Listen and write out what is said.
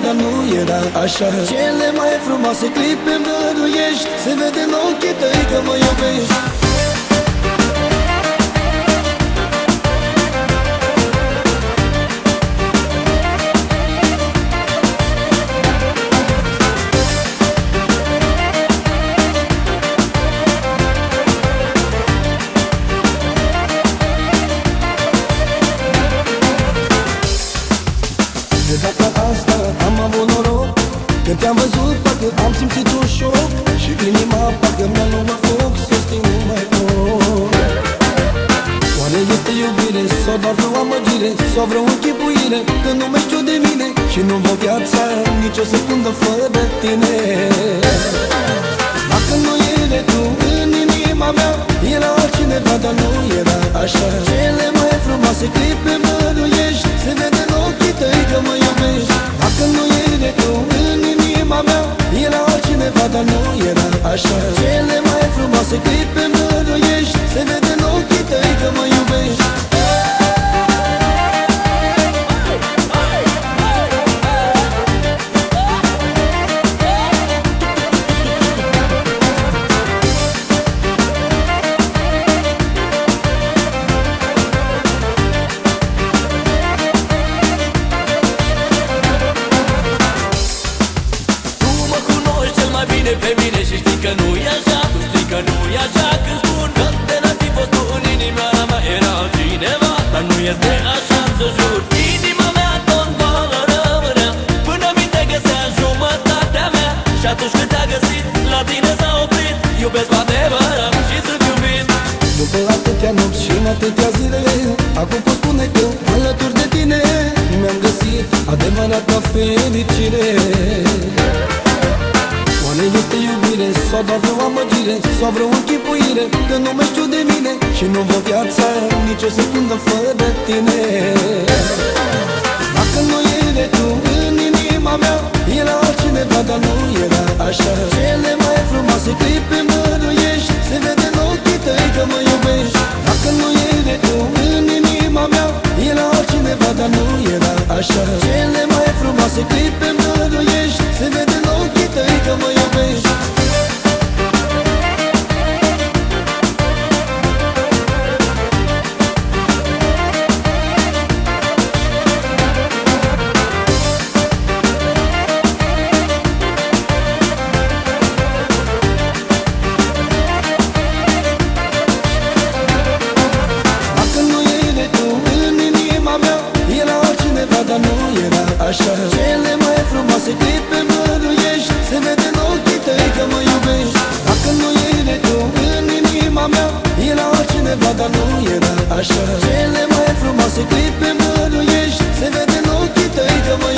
dar nu era așa. Cele mai frumoase clipe îmi dăruiești, se vede în ochii tăi că mă iubești. De data asta am avut noroc, când te-am văzut parcă am simțit un șoc, și inima parcă mi-a luat foc, să sting numai foc. Oare este iubire sau doar vreo amăgire, sau vreo închipuire, că nu mai știu de mine și nu văd viața nici o secundă fără tine. Dacă nu erai tu în inima mea, era altcineva, dar nu era așa. Cele mai frumoase clipe îmi dăruiești, se vede în ochii tăi că mă iubești. Dacă nu erai tu în inima mea, era altcineva, dar nu era așa. Cele mai frumoase clipe îmi dăruiești, se vede în ochii tăi că mă iubești. Pe mine și știi că nu e așa, tu știi că nu e așa. Când spun că de n-ar fi fost tu în inimioara mea, era altcineva, dar nu este așa, să jur. Inima mea tot goală rămânea, până mi te găsea jumătatea mea. Și atunci când te-a găsit, la tine s-a oprit. Iubesc cu adevărat și sunt iubit. După atâtea nopți și în atâtea zile, acum pot spune că alături de tine mi-am găsit adevărata fericire. Oare este iubire sau doar vreo amăgire, sau vreo închipuire, că nu mai știu de mine și nu văd viața nici o secundă fără tine. Dacă nu erai tu în inima mea, era altcineva, dar nu era așa. Cele mai frumoase clipe îmi dăruiești, se vede în ochii tăi că mă iubești. Dacă nu erai tu în inima mea, era altcineva, dar nu era așa. Cele mai frumoase clipe îmi dăruiești, se vede în ochii tăi că mă iubești. Dacă nu erai tu în inima mea, era altcineva, dar nu era așa. Cele mai frumoase clipe îmi dăruiești, se vede în ochii tăi că mă iubești. Dacă nu erai tu în inima mea, era altcineva, dar nu era așa. Cele mai frumoase clipe îmi dăruiești, se vede în ochii tăi că mă